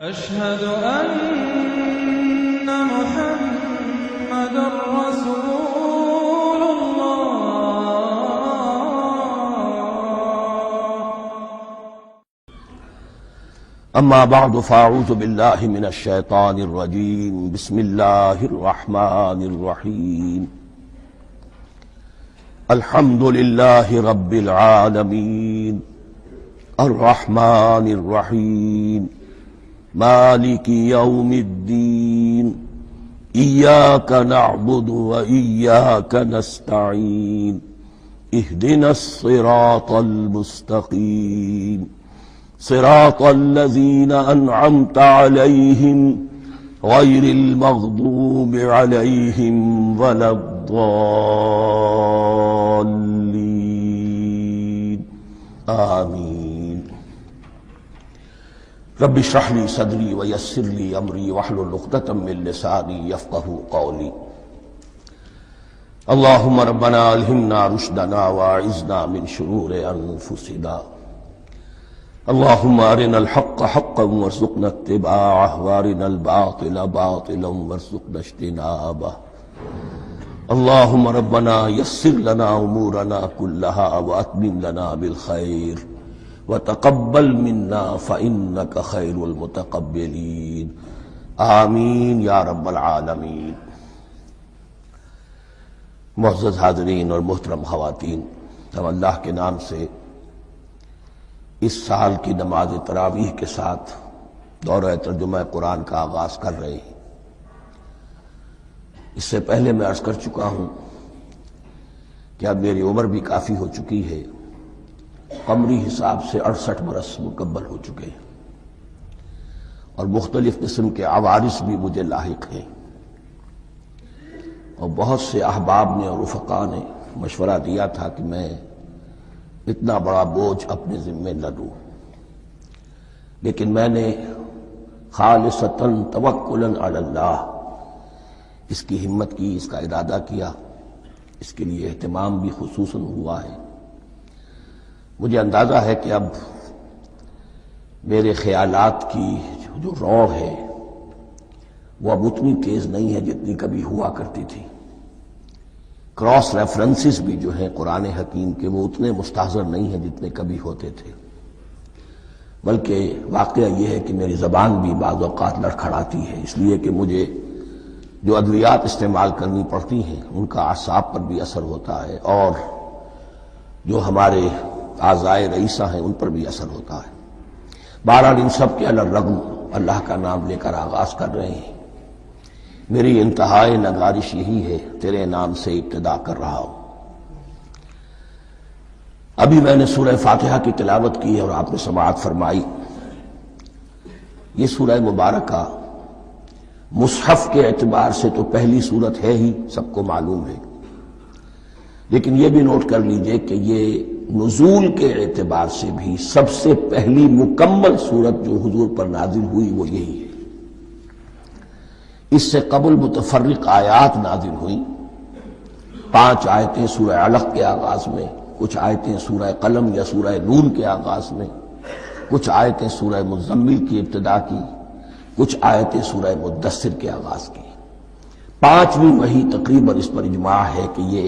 أشهد أن محمد رسول الله. أما بعد فأعوذ بالله من الشيطان الرجيم. بسم الله الرحمن الرحيم. الحمد لله رب العالمين الرحمن الرحيم مالك يوم الدين إياك نعبد وإياك نستعين اهدنا الصراط المستقيم صراط الذين أنعمت عليهم غير المغضوب عليهم ولا الضالين آمين. رب اشرح لي صدري ويسر لي أمري واحلل عقدة من لساني يفقهوا قولي. اللهم ربنا ألهمنا رشدنا وأعذنا من شرور أنفسنا. اللهم أرنا الحق حقا وارزقنا اتباعه وأرنا الباطل باطلا وارزقنا اجتنابه. اللهم ربنا يسر لنا أمورنا كلها وأتمم لنا بالخير وتقبل منا فإنك خير المتقبلين آمین یا رب العالمین. معزز حاضرین اور محترم خواتین، ہم اللہ کے نام سے اس سال کی نماز تراویح کے ساتھ دورہ ترجمہ قرآن کا آغاز کر رہے ہیں۔ اس سے پہلے میں عرض کر چکا ہوں کہ اب میری عمر بھی کافی ہو چکی ہے، قمری حساب سے 68 برس مکمل ہو چکے ہیں، اور مختلف قسم کے عوارض بھی مجھے لاحق ہیں، اور بہت سے احباب نے اور رفقاء نے مشورہ دیا تھا کہ میں اتنا بڑا بوجھ اپنے ذمے نہ لوں، لیکن میں نے خالصتاً توکلاً علی اللہ اس کی ہمت کی، اس کا ارادہ کیا، اس کے لیے اہتمام بھی خصوصاً ہوا ہے۔ مجھے اندازہ ہے کہ اب میرے خیالات کی جو رو ہے وہ اب اتنی تیز نہیں ہے جتنی کبھی ہوا کرتی تھی۔ کراس ریفرنسز بھی جو ہیں قرآن حکیم کے وہ اتنے مستحضر نہیں ہیں جتنے کبھی ہوتے تھے، بلکہ واقعہ یہ ہے کہ میری زبان بھی بعض اوقات لڑکھڑاتی ہے، اس لیے کہ مجھے جو ادویات استعمال کرنی پڑتی ہیں ان کا اعصاب پر بھی اثر ہوتا ہے، اور جو ہمارے اعضائے رئیسہ ہیں ان پر بھی اثر ہوتا ہے۔ بہرحال ان سب کے علی الرغم اللہ کا نام لے کر آغاز کر رہے ہیں۔ میری انتہائی نگارش یہی ہے، تیرے نام سے ابتدا کر رہا ہوں۔ ابھی میں نے سورہ فاتحہ کی تلاوت کی اور آپ نے سماعت فرمائی۔ یہ سورہ مبارکہ مصحف کے اعتبار سے تو پہلی صورت ہے ہی، سب کو معلوم ہے، لیکن یہ بھی نوٹ کر لیجئے کہ یہ نزول کے اعتبار سے بھی سب سے پہلی مکمل صورت جو حضور پر نازل ہوئی وہ یہی ہے۔ اس سے قبل متفرق آیات نازل ہوئیں، 5 آیتیں سورہ علق کے آغاز میں، کچھ آیتیں سورہ قلم یا سورہ نون کے آغاز میں، کچھ آیتیں سورہ مزمل کی ابتدا کی، کچھ آیتیں سورہ مدثر کے آغاز کی۔ 5ویں وحی تقریباً اس پر اجماع ہے کہ یہ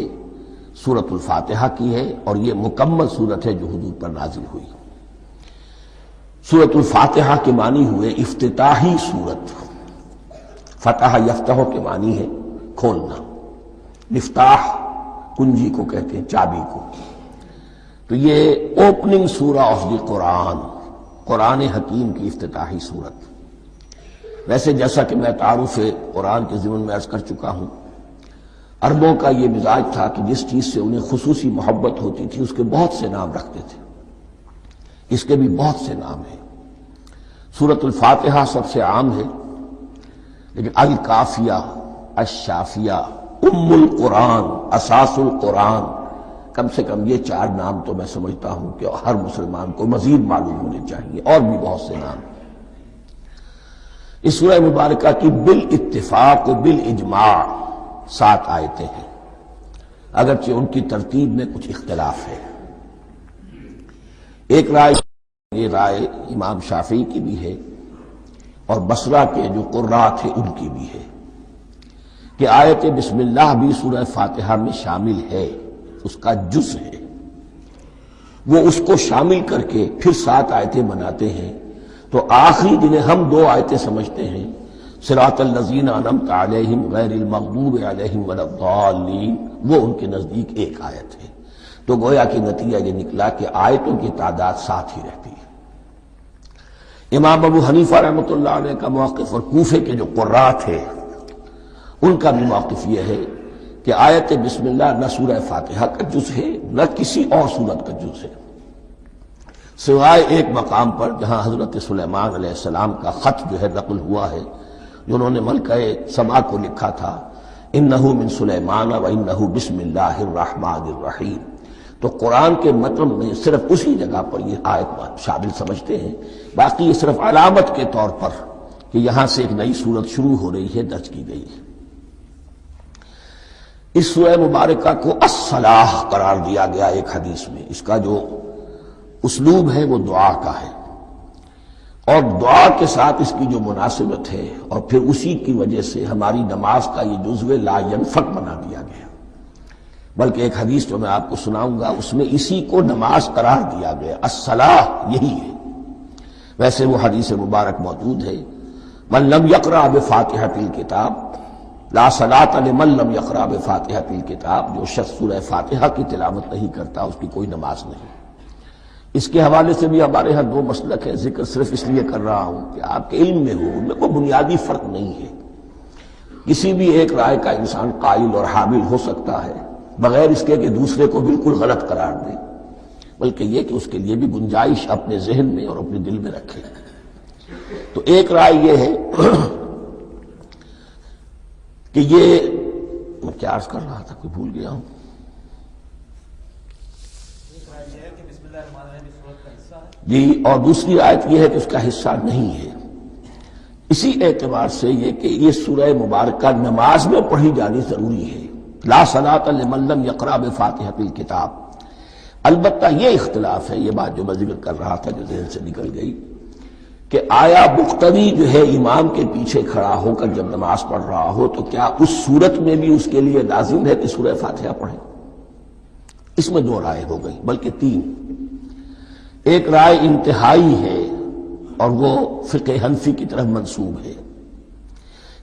سورۃ الفاتحہ کی ہے، اور یہ مکمل سورت ہے جو حضور پر نازل ہوئی۔ سورۃ الفاتحہ کے معنی ہوئے افتتاحی سورت، فتح یفتح کے معنی ہے کھولنا، مفتاح کنجی کو کہتے ہیں، چابی کو۔ تو یہ اوپننگ سورہ آف دی قرآن، قرآن حکیم کی افتتاحی سورت۔ ویسے جیسا کہ میں تعارف قرآن کے ضمن میں عرض کر چکا ہوں، عربوں کا یہ مزاج تھا کہ جس چیز سے انہیں خصوصی محبت ہوتی تھی اس کے بہت سے نام رکھتے تھے۔ اس کے بھی بہت سے نام ہیں۔ سورۃ الفاتحہ سب سے عام ہے، لیکن الکافیہ، الشافیہ، ام القرآن، اساس القرآن، کم سے کم یہ 4 نام تو میں سمجھتا ہوں کہ ہر مسلمان کو مزید معلوم ہونے چاہیے، اور بھی بہت سے نام۔ اس سورہ مبارکہ کی بالاتفاق و بالاجماع 7 آیتیں ہیں، اگرچہ ان کی ترتیب میں کچھ اختلاف ہے۔ ایک رائے، یہ رائے امام شافعی کی بھی ہے، اور بصرہ کے جو قراء تھے ان کی بھی ہے کہ آیت بسم اللہ بھی سورہ فاتحہ میں شامل ہے، اس کا جز ہے، وہ اس کو شامل کر کے پھر 7 آیتیں بناتے ہیں، تو آخری جنہیں ہم 2 آیتیں سمجھتے ہیں، صراط الذین انعمت علیہم غیر المغضوب علیہم ولا الضالین، وہ ان کے نزدیک ایک آیت ہے۔ تو گویا کہ نتیجہ یہ نکلا کہ آیتوں کی تعداد 7 ہی رہتی ہے۔ امام ابو حنیفہ رحمۃ اللہ علیہ کا موقف اور کوفے کے جو قراء تھے ان کا بھی موقف یہ ہے کہ آیت بسم اللہ نہ سورہ فاتحہ کا جز ہے نہ کسی اور سورت کا جز ہے، سوائے ایک مقام پر جہاں حضرت سلیمان علیہ السلام کا خط جو ہے نقل ہوا ہے، جنہوں نے ملکہ سبا کو لکھا تھا انہ من سلیمان و انہ بسم اللہ الرحمن الرحیم، تو قرآن کے متن میں صرف اسی جگہ پر یہ آیت شامل سمجھتے ہیں، باقی یہ صرف علامت کے طور پر کہ یہاں سے ایک نئی سورت شروع ہو رہی ہے درج کی گئی ہے۔ اس سورہ مبارکہ کو الصلاح قرار دیا گیا ایک حدیث میں، اس کا جو اسلوب ہے وہ دعا کا ہے، اور دعا کے ساتھ اس کی جو مناسبت ہے اور پھر اسی کی وجہ سے ہماری نماز کا یہ جزو لا ینفک بنا دیا گیا، بلکہ ایک حدیث جو میں آپ کو سناؤں گا اس میں اسی کو نماز قرار دیا گیا، الصلاح یہی ہے۔ ویسے وہ حدیث مبارک موجود ہے من لم یقرأ بفاتحۃ الکتاب لا صلاۃ لمن لم یقرأ بفاتحۃ الکتاب، جو شخص سورہ فاتحہ کی تلاوت نہیں کرتا اس کی کوئی نماز نہیں۔ اس کے حوالے سے بھی ہمارے ہاں 2 مسلک ہیں، ذکر صرف اس لیے کر رہا ہوں کہ آپ کے علم میں ہو، ان میں کوئی بنیادی فرق نہیں ہے، کسی بھی ایک رائے کا انسان قائل اور حامل ہو سکتا ہے بغیر اس کے کہ دوسرے کو بالکل غلط قرار دے، بلکہ یہ کہ اس کے لیے بھی گنجائش اپنے ذہن میں اور اپنے دل میں رکھے۔ تو ایک رائے یہ ہے کہ یہ میں کیا عرض کر رہا تھا کوئی بھول گیا ہوں، جی، اور دوسری آیت یہ ہے کہ اس کا حصہ نہیں ہے۔ اسی اعتبار سے یہ کہ یہ سورہ مبارکہ نماز میں پڑھی جانی ضروری ہے، لا صلاۃ لمن لم یقرأ بفاتحۃ الکتاب۔ البتہ یہ اختلاف ہے، یہ بات جو میں ذکر کر رہا تھا جو ذہن سے نکل گئی، کہ آیا مقتدی جو ہے امام کے پیچھے کھڑا ہو کر جب نماز پڑھ رہا ہو تو کیا اس صورت میں بھی اس کے لیے لازم ہے کہ سورہ فاتحہ پڑھے؟ اس میں 2 رائے ہو گئی، بلکہ 3۔ ایک رائے انتہائی ہے اور وہ فقہ حنفی کی طرف منسوب ہے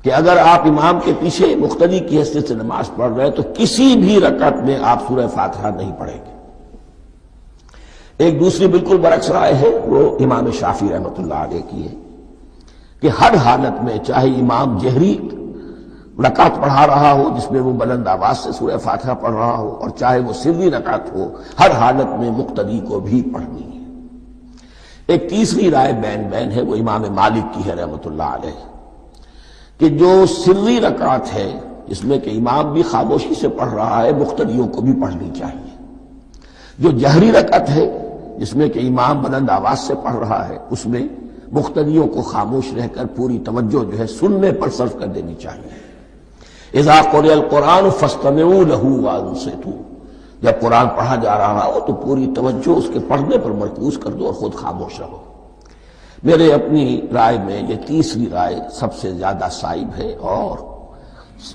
کہ اگر آپ امام کے پیچھے مقتدی کی حیثیت سے نماز پڑھ رہے ہیں تو کسی بھی رکعت میں آپ سورہ فاتحہ نہیں پڑھیں گے۔ ایک دوسری بالکل برعکس رائے ہے، وہ امام شافعی رحمۃ اللہ علیہ کی ہے کہ ہر حالت میں چاہے امام جہری رکعت پڑھا رہا ہو جس میں وہ بلند آواز سے سورہ فاتحہ پڑھ رہا ہو، اور چاہے وہ سری رکعت ہو، ہر حالت میں مقتدی کو بھی پڑھنی ہے۔ ایک تیسری رائے بین ہے، وہ امام مالک کی ہے رحمۃ اللہ علیہ، کہ جو سری رکعت ہے جس میں کہ امام بھی خاموشی سے پڑھ رہا ہے مقتدیوں کو بھی پڑھنی چاہیے، جو جہری رکعت ہے جس میں کہ امام بلند آواز سے پڑھ رہا ہے اس میں مقتدیوں کو خاموش رہ کر پوری توجہ جو ہے سننے پر صرف کر دینی چاہیے۔ اذا قرئ القرآن فاستمعوا له وانصتوا، جب قرآن پڑھا جا رہا ہو تو پوری توجہ اس کے پڑھنے پر مرکوز کر دو اور خود خاموش رہو۔ میرے اپنی رائے میں یہ تیسری رائے سب سے زیادہ صائب ہے، اور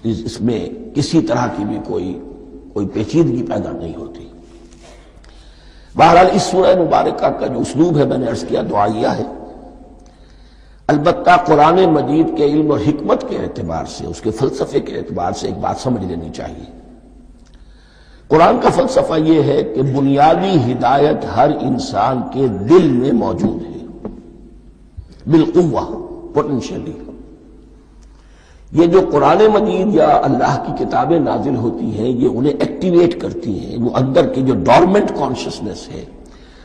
اس میں کسی طرح کی بھی کوئی پیچیدگی پیدا نہیں ہوتی۔ بہرحال اس سورہ مبارکہ کا جو اسلوب ہے میں نے عرض کیا دعائیہ ہے، البتہ قرآن مجید کے علم اور حکمت کے اعتبار سے، اس کے فلسفے کے اعتبار سے ایک بات سمجھ لینی چاہیے۔ قرآن کا فلسفہ یہ ہے کہ بنیادی ہدایت ہر انسان کے دل میں موجود ہے، بالقوہ، پوٹینشلی۔ یہ جو قرآن مجید یا اللہ کی کتابیں نازل ہوتی ہیں یہ انہیں ایکٹیویٹ کرتی ہیں، وہ اندر کی جو ڈورمنٹ کانشسنس ہے،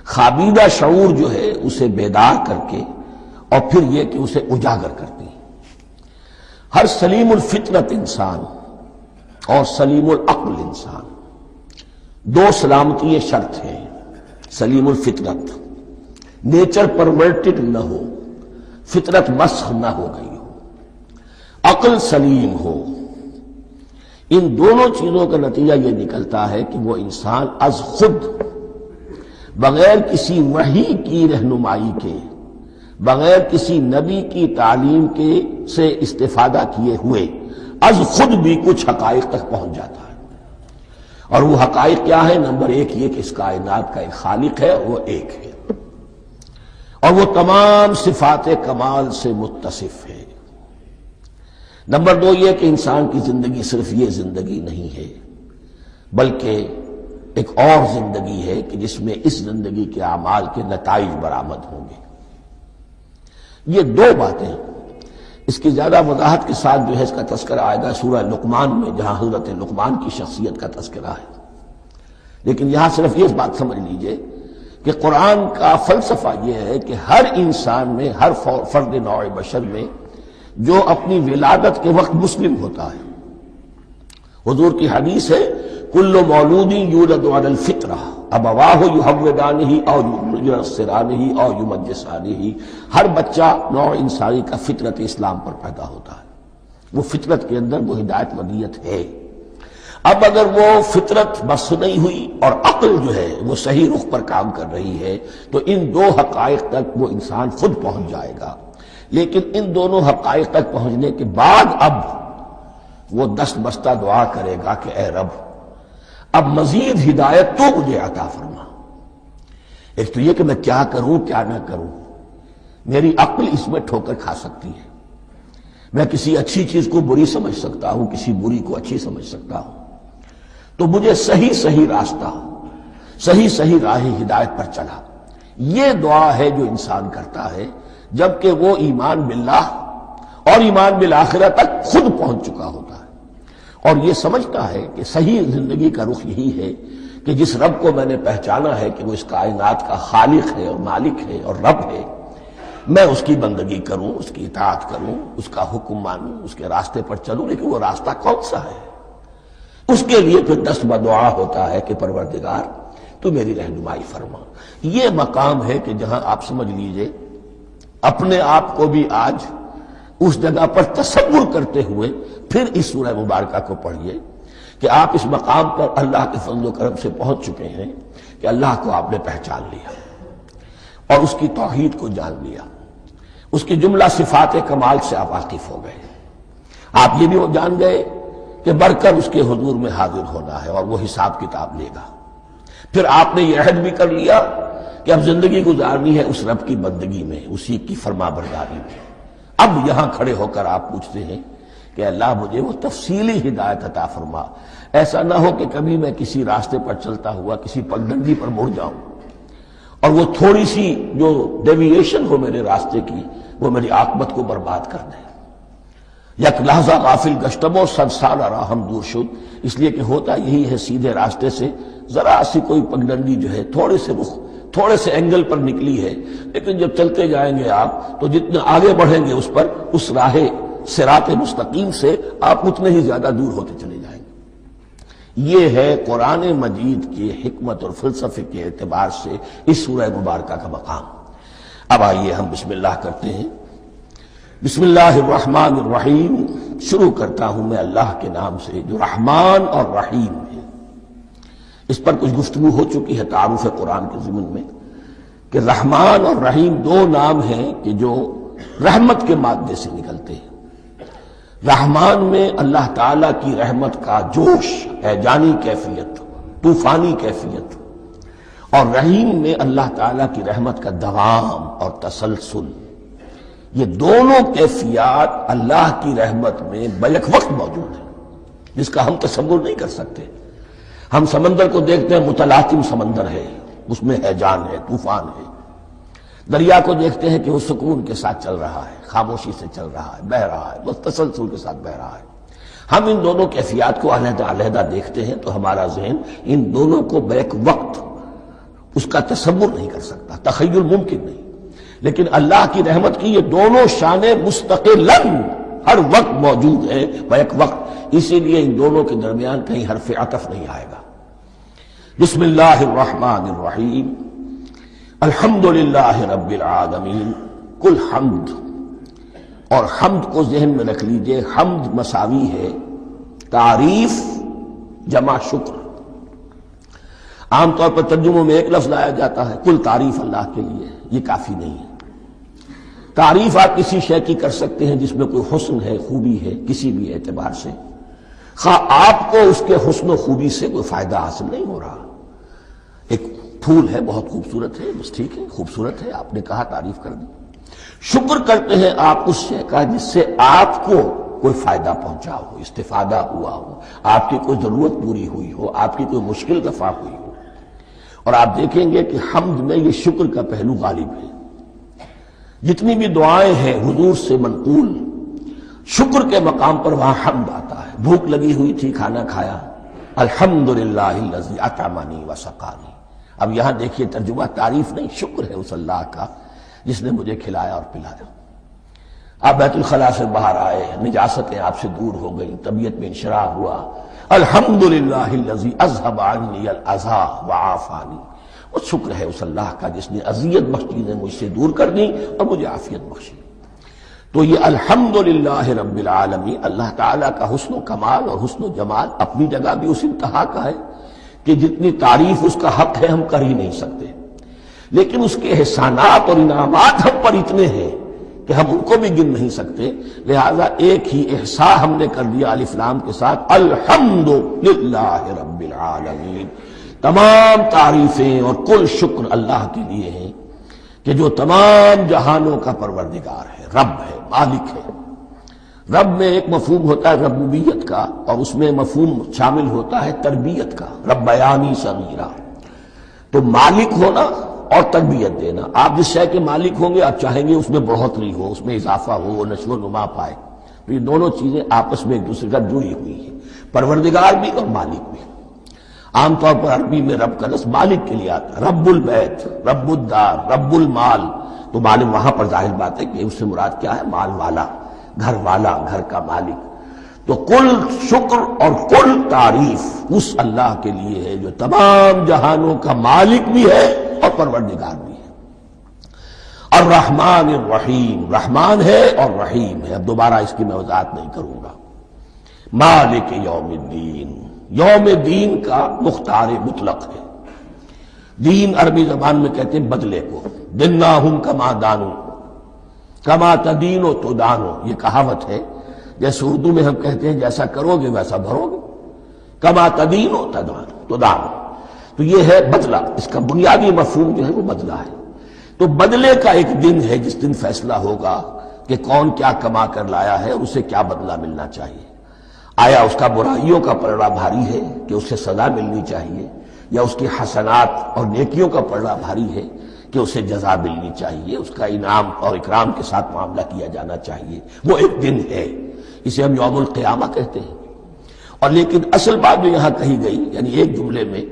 خابیدہ شعور جو ہے اسے بیدار کر کے، اور پھر یہ کہ اسے اجاگر کرتی ہیں۔ ہر سلیم الفطرت انسان اور سلیم العقل انسان، 2 سلامتی شرط ہیں۔ سلیم الفطرت، نیچر پرورٹڈ نہ ہو، فطرت مسخ نہ ہو گئی ہو، عقل سلیم ہو۔ ان دونوں چیزوں کا نتیجہ یہ نکلتا ہے کہ وہ انسان از خود بغیر کسی وحی کی رہنمائی کے بغیر کسی نبی کی تعلیم کے سے استفادہ کیے ہوئے از خود بھی کچھ حقائق تک پہنچ جاتا ہے۔ اور وہ حقائق کیا ہے؟ نمبر ایک یہ کہ اس کائنات کا ایک خالق ہے، وہ ایک ہے، اور وہ تمام صفات کمال سے متصف ہے۔ نمبر دو یہ کہ انسان کی زندگی صرف یہ زندگی نہیں ہے، بلکہ ایک اور زندگی ہے کہ جس میں اس زندگی کے اعمال کے نتائج برآمد ہوں گے۔ یہ دو باتیں، اس کی زیادہ وضاحت کے ساتھ جو ہے اس کا تذکرہ آئے گا سورہ لقمان میں، جہاں حضرت لقمان کی شخصیت کا تذکرہ ہے۔ لیکن یہاں صرف یہ بات سمجھ لیجئے کہ قرآن کا فلسفہ یہ ہے کہ ہر انسان میں، ہر فرد نوع بشر میں جو اپنی ولادت کے وقت مسلم ہوتا ہے، حضور کی حدیث ہے کل مولود یولد علی الفطرہ ابواہ یحودانہ او ینصرانہ او یمجسانہ، ہر بچہ نوع انسانی کا فطرت اسلام پر پیدا ہوتا ہے، وہ فطرت کے اندر وہ ہدایت ودیت ہے۔ اب اگر وہ فطرت بس نہیں ہوئی اور عقل جو ہے وہ صحیح رخ پر کام کر رہی ہے تو ان دو حقائق تک وہ انسان خود پہنچ جائے گا۔ لیکن ان دونوں حقائق تک پہنچنے کے بعد اب وہ دست بستہ دعا کرے گا کہ اے رب اب مزید ہدایت تو مجھے عطا فرما۔ ایک تو یہ کہ میں کیا کروں کیا نہ کروں، میری عقل اس میں ٹھوکر کھا سکتی ہے، میں کسی اچھی چیز کو بری سمجھ سکتا ہوں، کسی بری کو اچھی سمجھ سکتا ہوں، تو مجھے صحیح راستہ، صحیح راہ ہدایت پر چلا۔ یہ دعا ہے جو انسان کرتا ہے جبکہ وہ ایمان باللہ اور ایمان بالآخرہ تک خود پہنچ چکا ہوتا ہے، اور یہ سمجھتا ہے کہ صحیح زندگی کا رخ یہی ہے کہ جس رب کو میں نے پہچانا ہے کہ وہ اس کائنات کا خالق ہے اور مالک ہے اور رب ہے، میں اس کی بندگی کروں، اس کی اطاعت کروں، اس کا حکم مانوں، اس کے راستے پر چلوں۔ لیکن وہ راستہ کون سا ہے؟ اس کے لیے پھر دست بدعا ہوتا ہے کہ پروردگار تو میری رہنمائی فرما۔ یہ مقام ہے کہ جہاں آپ سمجھ لیجئے اپنے آپ کو بھی آج اس جگہ پر تصور کرتے ہوئے پھر اس سورہ مبارکہ کو پڑھیے کہ آپ اس مقام پر اللہ کے فضل و کرم سے پہنچ چکے ہیں کہ اللہ کو آپ نے پہچان لیا اور اس کی توحید کو جان لیا، اس کی جملہ صفات کمال سے آپ واقف ہو گئے۔ آپ یہ بھی جان گئے کہ بڑھ کر اس کے حضور میں حاضر ہونا ہے اور وہ حساب کتاب لے گا۔ پھر آپ نے یہ عہد بھی کر لیا کہ اب زندگی گزارنی ہے اس رب کی بندگی میں، اسی کی فرما برداری میں۔ اب یہاں کھڑے ہو کر آپ پوچھتے ہیں کہ اللہ مجھے وہ تفصیلی ہدایت عطا فرما، ایسا نہ ہو کہ کبھی میں کسی راستے پر چلتا ہوا کسی پگڈنڈی پر مڑ جاؤں اور وہ تھوڑی سی جو ڈیوییشن ہو میرے راستے کی وہ میری عاقبت کو برباد کر دے۔ یک لحظہ غافل گشتم و صد سال راہم دور شد، اس لیے کہ ہوتا یہی ہے سیدھے راستے سے ذرا سی کوئی پگڈنڈی جو ہے تھوڑے سے اینگل پر نکلی ہے، لیکن جب چلتے جائیں گے آپ تو جتنے آگے بڑھیں گے اس پر، اس راہ صراط مستقیم سے آپ اتنے ہی زیادہ دور ہوتے چلے جائیں گے۔ یہ ہے قرآن مجید کی حکمت اور فلسفے کے اعتبار سے اس سورہ مبارکہ کا مقام۔ اب آئیے ہم بسم اللہ کرتے ہیں۔ بسم اللہ الرحمن الرحیم، شروع کرتا ہوں میں اللہ کے نام سے جو رحمان اور رحیم ہے۔ اس پر کچھ گفتگو ہو چکی ہے تعارف قرآن کے ضمن میں کہ رحمان اور رحیم دو نام ہیں کہ جو رحمت کے مادے سے نکلتے ہیں۔ رحمان میں اللہ تعالیٰ کی رحمت کا جوش ہے، جانی کیفیت، طوفانی کیفیت، اور رحیم میں اللہ تعالیٰ کی رحمت کا دوام اور تسلسل۔ یہ دونوں کیفیات اللہ کی رحمت میں بیک وقت موجود ہیں، جس کا ہم تصور نہیں کر سکتے۔ ہم سمندر کو دیکھتے ہیں، متلاطم سمندر ہے، اس میں ہیجان ہے، طوفان ہے۔ دریا کو دیکھتے ہیں کہ وہ سکون کے ساتھ چل رہا ہے، خاموشی سے چل رہا ہے، بہہ رہا ہے، بس تسلسل کے ساتھ بہہ رہا ہے۔ ہم ان دونوں کیفیات کو علیحدہ علیحدہ دیکھتے ہیں تو ہمارا ذہن ان دونوں کو بیک وقت اس کا تصور نہیں کر سکتا، تخیل ممکن نہیں۔ لیکن اللہ کی رحمت کی یہ دونوں شانیں مستقلاً ہر وقت موجود ہیں بیک وقت، اسی لیے ان دونوں کے درمیان کہیں حرف عطف نہیں آئے گا۔ بسم اللہ الرحمن الرحیم، الحمدللہ رب العالمین۔ کل حمد، اور حمد کو ذہن میں رکھ لیجئے، حمد مساوی ہے تعریف جمع شکر۔ عام طور پر ترجموں میں ایک لفظ لایا جاتا ہے، کل تعریف اللہ کے لیے، یہ کافی نہیں ہے۔ تعریف آپ کسی شے کی کر سکتے ہیں جس میں کوئی حسن ہے، خوبی ہے، کسی بھی اعتبار سے، خواہ آپ کو اس کے حسن و خوبی سے کوئی فائدہ حاصل نہیں ہو رہا۔ ایک پھول ہے، بہت خوبصورت ہے، بس ٹھیک ہے، خوبصورت ہے، آپ نے کہا، تعریف کر دی۔ شکر کرتے ہیں آپ اس شے کا جس سے آپ کو کوئی فائدہ پہنچا ہو، استفادہ ہوا ہو، آپ کی کوئی ضرورت پوری ہوئی ہو، آپ کی کوئی مشکل رفع ہوئی ہو۔ اور آپ دیکھیں گے کہ حمد میں یہ شکر کا پہلو غالب ہے۔ جتنی بھی دعائیں ہیں حضور سے منقول، شکر کے مقام پر وہاں حمد آتا ہے۔ بھوک لگی ہوئی تھی، کھانا کھایا، الحمدللہ الذی اطعمنی وسقانی۔ اب یہاں دیکھیے ترجمہ تعریف نہیں، شکر ہے اس اللہ کا جس نے مجھے کھلایا اور پلایا۔ آپ بیت الخلاء سے باہر آئے، نجاستیں آپ سے دور ہو گئیں، طبیعت میں انشراح ہوا، الحمدللہ الذی اذھب عنی الاذی وعافانی۔ وہ شکر ہے اس اللہ کا جس نے اذیت بخش چیزیں مجھ سے دور کر دیں اور مجھے عافیت بخشی۔ تو یہ الحمدللہ رب العالمین، اللہ تعالیٰ کا حسن و کمال اور حسن و جمال اپنی جگہ بھی اس انتہا کا ہے کہ جتنی تعریف اس کا حق ہے ہم کر ہی نہیں سکتے، لیکن اس کے احسانات اور انعامات ہم پر اتنے ہیں کہ ہم ان کو بھی گن نہیں سکتے۔ لہذا ایک ہی احصاء ہم نے کر دیا الف لام کے ساتھ، الحمدللہ رب العالمین۔ تمام تعریفیں اور کل شکر اللہ کے لیے ہیں کہ جو تمام جہانوں کا پروردگار ہے، رب ہے، مالک ہے۔ رب میں ایک مفہوم ہوتا ہے ربوبیت کا، اور اس میں مفہوم شامل ہوتا ہے تربیت کا، ربیانی صغیرہ۔ تو مالک ہونا اور تربیت دینا، آپ جس شے کے مالک ہوں گے آپ چاہیں گے اس میں بڑھوتری ہو، اس میں اضافہ ہو، وہ نشو و نما پائے۔ تو یہ دونوں چیزیں آپس میں ایک دوسرے کا جڑی ہوئی ہیں، پروردگار بھی اور مالک بھی۔ عام طور پر عربی میں رب کا لفظ مالک کے لیے آتا ہے، رب البیت، رب الدار، رب المال۔ تو مالک وہاں پر ظاہر بات ہے کہ اس سے مراد کیا ہے، مال والا، گھر والا، گھر کا مالک۔ تو کل شکر اور کل تعریف اس اللہ کے لیے ہے جو تمام جہانوں کا مالک بھی ہے اور پروردگار بھی ہے۔ الرحمن الرحیم، رحمان ہے اور رحیم ہے۔ اب دوبارہ اس کی میں وضاحت نہیں کروں گا۔ مالک یوم الدین، یوم دین کا مختار مطلق ہے۔ دین عربی زبان میں کہتے ہیں بدلے کو، دناہم کما دانو، کما تدینو تو دانو، یہ کہاوت ہے۔ جیسے اردو میں ہم کہتے ہیں جیسا کرو گے ویسا بھرو گے، کما تدینو تو دانو۔ تو یہ ہے بدلہ، اس کا بنیادی مفہوم جو ہے وہ بدلہ ہے۔ تو بدلے کا ایک دن ہے جس دن فیصلہ ہوگا کہ کون کیا کما کر لایا ہے اور اسے کیا بدلہ ملنا چاہیے۔ آیا اس کا برائیوں کا پلڑا بھاری ہے کہ اسے سزا ملنی چاہیے، یا اس کی حسنات اور نیکیوں کا پلڑا بھاری ہے کہ اسے جزا ملنی چاہیے، اس کا انعام اور اکرام کے ساتھ معاملہ کیا جانا چاہیے۔ وہ ایک دن ہے، اسے ہم یوم القیامہ کہتے ہیں۔ اور لیکن اصل بات جو یہاں کہی گئی، یعنی ایک جملے میں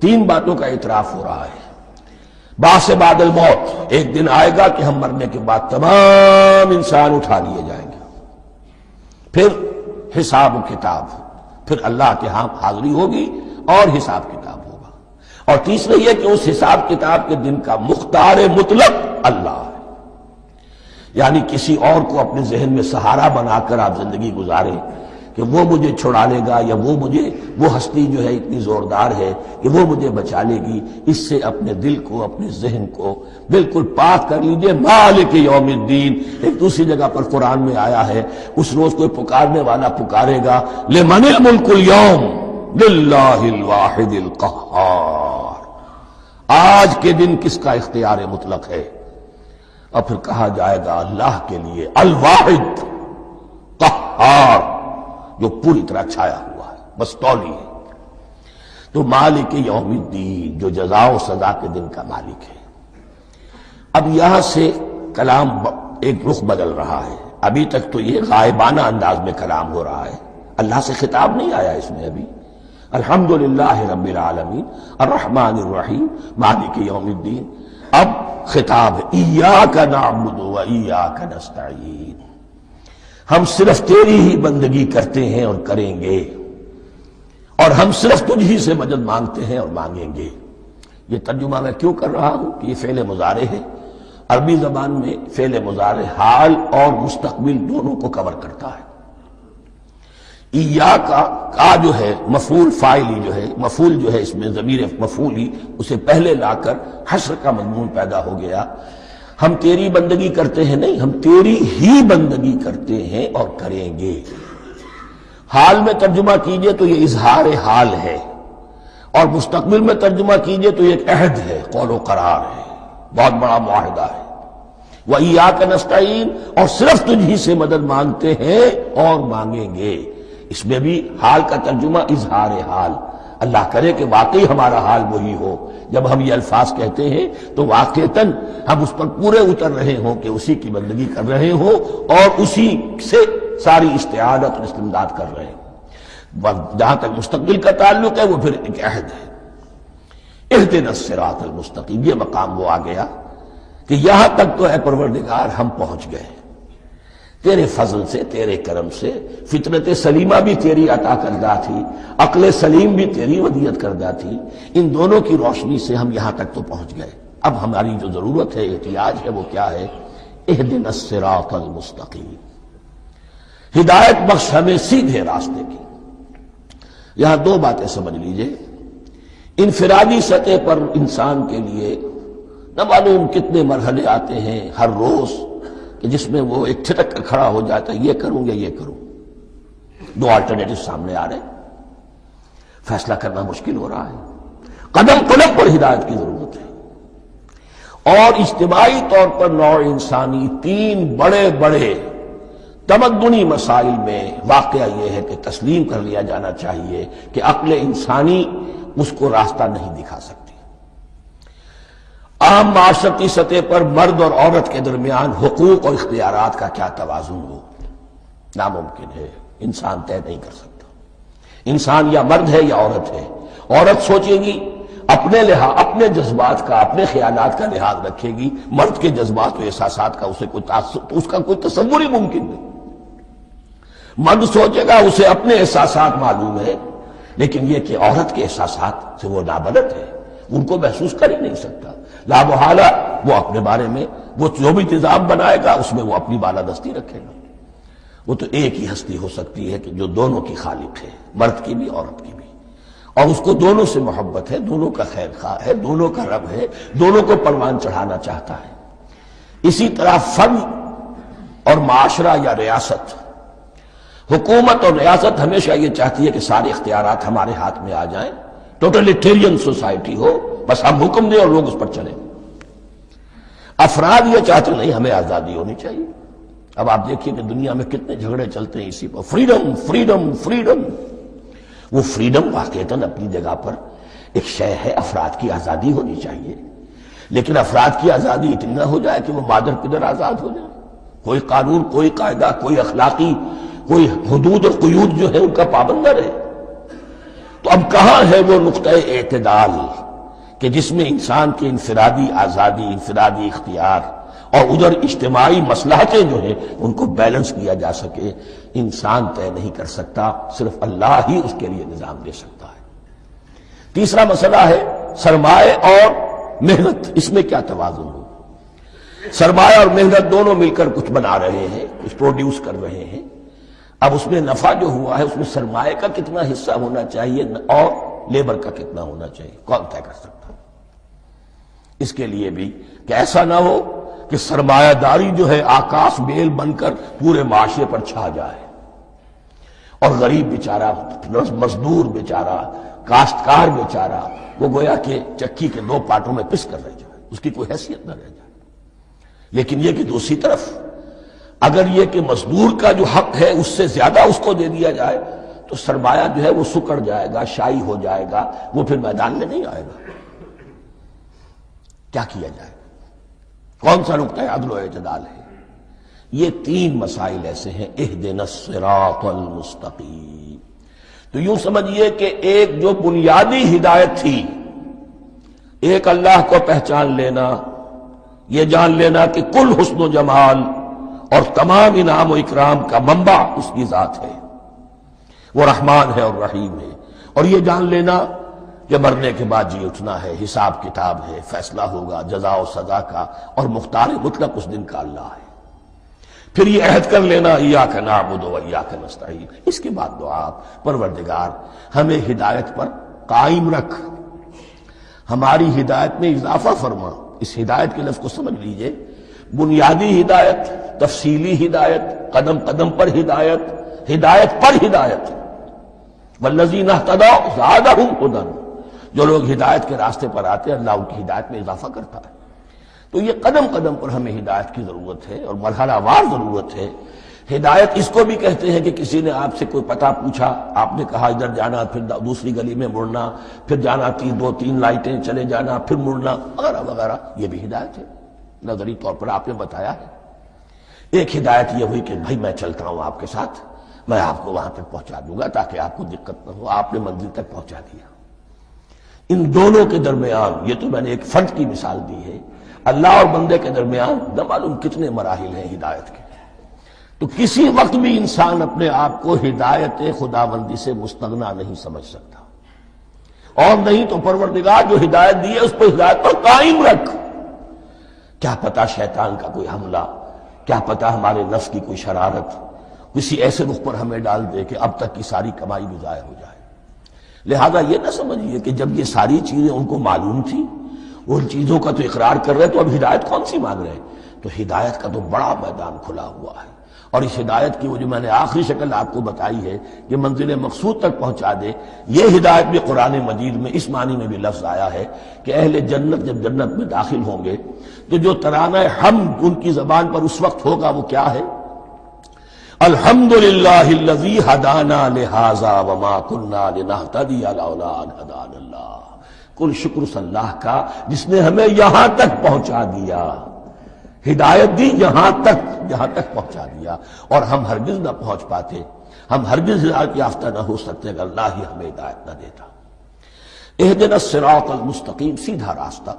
تین باتوں کا اعتراف ہو رہا ہے۔ بعث بعد الموت، ایک دن آئے گا کہ ہم مرنے کے بعد تمام انسان اٹھا لیے جائیں گے، پھر حساب و کتاب، پھر اللہ کے ہاں حاضری ہوگی اور حساب کتاب ہوگا۔ اور تیسرا یہ کہ اس حساب کتاب کے دن کا مختار مطلق اللہ ہے، یعنی کسی اور کو اپنے ذہن میں سہارا بنا کر آپ زندگی گزاریں کہ وہ مجھے چھڑا لے گا، یا وہ ہستی جو ہے اتنی زوردار ہے کہ وہ مجھے بچا لے گی، اس سے اپنے دل کو، اپنے ذہن کو بالکل پاک کر لیجئے۔ مالک یوم الدین، ایک دوسری جگہ پر قرآن میں آیا ہے، اس روز کوئی پکارنے والا پکارے گا، لمن الملک اليوم للہ الواحد القہار، آج کے دن کس کا اختیار مطلق ہے؟ اور پھر کہا جائے گا اللہ کے لیے، الواحد قہار، جو پوری طرح چھایا ہوا ہے، مستولی ہے۔ تو مالک یوم الدین، جو جزا و سزا کے دن کا مالک ہے۔ اب یہاں سے کلام ایک رخ بدل رہا ہے۔ ابھی تک تو یہ غائبانہ انداز میں کلام ہو رہا ہے، اللہ سے خطاب نہیں آیا اس میں ابھی۔ الحمدللہ رب العالمین الرحمن الرحیم مالک یوم الدین۔ اب خطاب ہے، ایاک نعبد و ایاک نستعین، ہم صرف تیری ہی بندگی کرتے ہیں اور کریں گے، اور ہم صرف تجھ ہی سے مدد مانگتے ہیں اور مانگیں گے۔ یہ ترجمہ میں کیوں کر رہا ہوں کہ یہ فعل مضارع ہے۔ عربی زبان میں فعل مضارع حال اور مستقبل دونوں کو کور کرتا ہے۔ کا جو ہے مفعول فاعلی جو ہے، مفعول جو ہے اس میں ضمیر مفعولی، اسے پہلے لا کر حشر کا مضمون پیدا ہو گیا۔ ہم تیری بندگی کرتے ہیں نہیں، ہم تیری ہی بندگی کرتے ہیں اور کریں گے۔ حال میں ترجمہ کیجئے تو یہ اظہار حال ہے، اور مستقبل میں ترجمہ کیجئے تو یہ ایک عہد ہے، قول و قرار ہے، بہت بڑا معاہدہ ہے۔ وَإِيَّاكَ نَسْتَعِينُ، اور صرف تجھ ہی سے مدد مانگتے ہیں اور مانگیں گے۔ اس میں بھی حال کا ترجمہ اظہار حال، اللہ کرے کہ واقعی ہمارا حال وہی ہو، جب ہم یہ الفاظ کہتے ہیں تو واقعتاً ہم اس پر پورے اتر رہے ہوں کہ اسی کی بندگی کر رہے ہوں اور اسی سے ساری استعانت اور استمداد کر رہے ہیں۔ جہاں تک مستقبل کا تعلق ہے وہ پھر ایک عہد ہے۔ اہدنا الصراط المستقیم، یہ مقام وہ آ گیا کہ یہاں تک تو اے پروردگار ہم پہنچ گئے، تیرے فضل سے، تیرے کرم سے۔ فطرت سلیمہ بھی تیری عطا کردہ تھی، عقل سلیم بھی تیری ودیعت کردہ تھی، ان دونوں کی روشنی سے ہم یہاں تک تو پہنچ گئے۔ اب ہماری جو ضرورت ہے، احتیاج ہے، وہ کیا ہے؟ اہدنا الصراط المستقیم، ہدایت بخش ہمیں سیدھے راستے کی۔ یہاں دو باتیں سمجھ لیجئے۔ انفرادی سطح پر انسان کے لیے نہ معلوم کتنے مرحلے آتے ہیں ہر روز کہ جس میں وہ ایک چھٹک کر کھڑا ہو جاتا ہے، یہ کروں یا یہ کروں، دو آلٹرنیٹو سامنے آ رہے ہیں، فیصلہ کرنا مشکل ہو رہا ہے۔ قدم قدم پر ہدایت کی ضرورت ہے، اور اجتماعی طور پر نوع انسانی تین بڑے بڑے تمدنی مسائل میں واقعہ یہ ہے کہ تسلیم کر لیا جانا چاہیے کہ عقل انسانی اس کو راستہ نہیں دکھا سکتی۔ عام معاشرتی سطح پر مرد اور عورت کے درمیان حقوق اور اختیارات کا کیا توازن ہو، ناممکن ہے، انسان طے نہیں کر سکتا۔ انسان یا مرد ہے یا عورت ہے۔ عورت سوچے گی اپنے لحاظ، اپنے جذبات کا، اپنے خیالات کا لحاظ رکھے گی، مرد کے جذبات و احساسات کا اسے کوئی اس کا کوئی تصور ہی ممکن نہیں۔ مرد سوچے گا اسے اپنے احساسات معلوم ہے، لیکن یہ کہ عورت کے احساسات سے وہ نابلد ہے، ان کو محسوس کر ہی نہیں سکتا۔ لا محالہ وہ اپنے بارے میں وہ جو بھی نظام بنائے گا اس میں وہ اپنی بالادستی رکھے گا۔ وہ تو ایک ہی ہستی ہو سکتی ہے کہ جو دونوں کی خالق ہے، مرد کی بھی عورت کی بھی، اور اس کو دونوں سے محبت ہے، دونوں کا خیر خواہ ہے، دونوں کا رب ہے، دونوں کو پروان چڑھانا چاہتا ہے۔ اسی طرح فرد اور معاشرہ یا ریاست، حکومت اور ریاست ہمیشہ یہ چاہتی ہے کہ سارے اختیارات ہمارے ہاتھ میں آ جائیں، ٹوٹلیٹیرین سوسائٹی ہو، بس ہم حکم دیں اور لوگ اس پر چلیں۔ افراد یہ چاہتے نہیں، ہمیں آزادی ہونی چاہیے۔ اب آپ دیکھیے کہ دنیا میں کتنے جھگڑے چلتے ہیں اسی پر، فریڈم فریڈم فریڈم۔ وہ فریڈم واقعتاً اپنی جگہ پر ایک شے ہے، افراد کی آزادی ہونی چاہیے، لیکن افراد کی آزادی اتنی نہ ہو جائے کہ وہ مادر پدر آزاد ہو جائے، کوئی قانون، کوئی قاعدہ، کوئی اخلاقی کوئی حدود اور قیود جو ہے ان کا پابند نہ رہے۔ تو اب کہاں ہے وہ نقطہ اعتدال کہ جس میں انسان کی انفرادی آزادی، انفرادی اختیار اور ادھر اجتماعی مصلحتیں جو ہیں ان کو بیلنس کیا جا سکے؟ انسان طے نہیں کر سکتا، صرف اللہ ہی اس کے لیے نظام دے سکتا ہے۔ تیسرا مسئلہ ہے سرمایہ اور محنت، اس میں کیا توازن ہو؟ سرمایہ اور محنت دونوں مل کر کچھ بنا رہے ہیں، کچھ پروڈیوس کر رہے ہیں۔ اب اس میں نفع جو ہوا ہے اس میں سرمایہ کا کتنا حصہ ہونا چاہیے اور لیبر کا کتنا ہونا چاہیے، کون طے کر سکتا؟ اس کے لیے بھی کہ ایسا نہ ہو کہ سرمایہ داری جو ہے آکاش بیل بن کر پورے معاشرے پر چھا جائے، اور غریب بیچارہ، مزدور بیچارہ، کاشتکار بیچارہ وہ گویا کہ چکی کے دو پارٹوں میں پس کر رہ جائے، اس کی کوئی حیثیت نہ رہ جائے۔ لیکن یہ کہ دوسری طرف اگر یہ کہ مزدور کا جو حق ہے اس سے زیادہ اس کو دے دیا جائے تو سرمایہ جو ہے وہ سکڑ جائے گا، شائی ہو جائے گا، وہ پھر میدان میں نہیں آئے گا۔ کیا کیا جائے؟ کون سا نقطہ عدل و اعتدال ہے؟ یہ تین مسائل ایسے ہیں، اہدنا الصراط المستقیم۔ تو یوں سمجھیے کہ ایک جو بنیادی ہدایت تھی، ایک اللہ کو پہچان لینا، یہ جان لینا کہ کل حسن و جمال اور تمام انعام و اکرام کا منبع اس کی ذات ہے، وہ رحمان ہے اور رحیم ہے، اور یہ جان لینا کہ مرنے کے بعد جی اٹھنا ہے، حساب کتاب ہے، فیصلہ ہوگا جزا و سزا کا، اور مختار مطلق اس دن کا اللہ ہے۔ پھر یہ عہد کر لینا ایاک نعبد و ایاک نستعین۔ اس کے بعد دعا، پروردگار ہمیں ہدایت پر قائم رکھ، ہماری ہدایت میں اضافہ فرما۔ اس ہدایت کے لفظ کو سمجھ لیجئے، بنیادی ہدایت، تفصیلی ہدایت، قدم قدم پر ہدایت، ہدایت پر ہدایت. والذین اہتدوا زادہم ہدی، جو لوگ ہدایت کے راستے پر آتے ہیں اللہ ان کی ہدایت میں اضافہ کرتا ہے. تو یہ قدم قدم پر ہمیں ہدایت کی ضرورت ہے اور مرحلہ وار ضرورت ہے. ہدایت اس کو بھی کہتے ہیں کہ کسی نے آپ سے کوئی پتہ پوچھا، آپ نے کہا ادھر جانا، پھر دوسری گلی میں مڑنا، پھر جانا دو تین لائٹیں چلے جانا، پھر مڑنا وغیرہ وغیرہ، یہ بھی ہدایت ہے. نظری طور پر آپ نے بتایا ہے. ایک ہدایت یہ ہوئی کہ بھائی میں چلتا ہوں آپ کے ساتھ، میں آپ کو وہاں تک پہنچا دوں گا تاکہ آپ کو دقت نہ ہو، آپ نے منزل تک پہنچا دیا. ان دونوں کے درمیان، یہ تو میں نے ایک فرد کی مثال دی ہے، اللہ اور بندے کے درمیان نہ معلوم کتنے مراحل ہیں ہدایت کے. تو کسی وقت بھی انسان اپنے آپ کو ہدایت خداوندی سے مستغنا نہیں سمجھ سکتا، اور نہیں تو پروردگار جو ہدایت دی ہے اس پر ہدایت پر قائم رکھ. کیا پتہ شیطان کا کوئی حملہ، کیا پتہ ہمارے نفس کی کوئی شرارت کسی ایسے رخ پر ہمیں ڈال دے کہ اب تک کی ساری کمائی بھی ضائع ہو جائے. لہذا یہ نہ سمجھیے کہ جب یہ ساری چیزیں ان کو معلوم تھی، ان چیزوں کا تو اقرار کر رہے تو اب ہدایت کون سی مانگ رہے. تو ہدایت کا تو بڑا میدان کھلا ہوا ہے، اور اس ہدایت کی وہ جو میں نے آخری شکل آپ کو بتائی ہے کہ منزل مقصود تک پہنچا دے، یہ ہدایت بھی قرآن مجید میں اس معنی میں بھی لفظ آیا ہے کہ اہل جنت جب جنت میں داخل ہوں گے تو جو ترانہ حمد ان کی زبان پر اس وقت ہوگا وہ کیا ہے؟ الحمدللہ الذی ہدانا لہذا وما کنا لنہتدی لولا ان ہدانا اللہ. کل شکر اس اللہ کا جس نے ہمیں یہاں تک پہنچا دیا، ہدایت دی یہاں تک پہنچا دیا، اور ہم ہرگز نہ پہنچ پاتے، ہم ہرگز ہدایت یافتہ نہ ہو سکتے اگر اللہ ہی ہمیں ہدایت نہ دیتا. اہدنا الصراط المستقیم، سیدھا راستہ.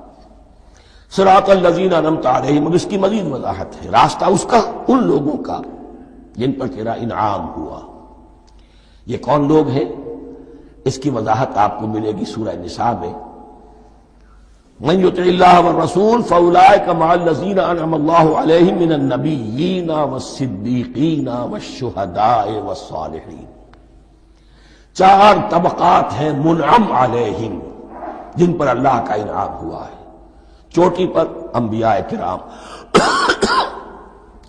صراط الذین انعمت علیہم، اس کی مزید وضاحت ہے، راستہ اس کا ان لوگوں کا جن پر تیرا انعام ہوا. یہ کون لوگ ہیں؟ اس کی وضاحت آپ کو ملے گی سورہ نساء میں. من یطع اللہ والرسول فاولئک مع الذین انعم اللہ علیہم من النبیین والصدیقین والشہداء والصالحین. 4 طبقات ہیں منعم علیہم جن پر اللہ کا انعام ہوا ہے. چوٹی پر انبیاء کرام،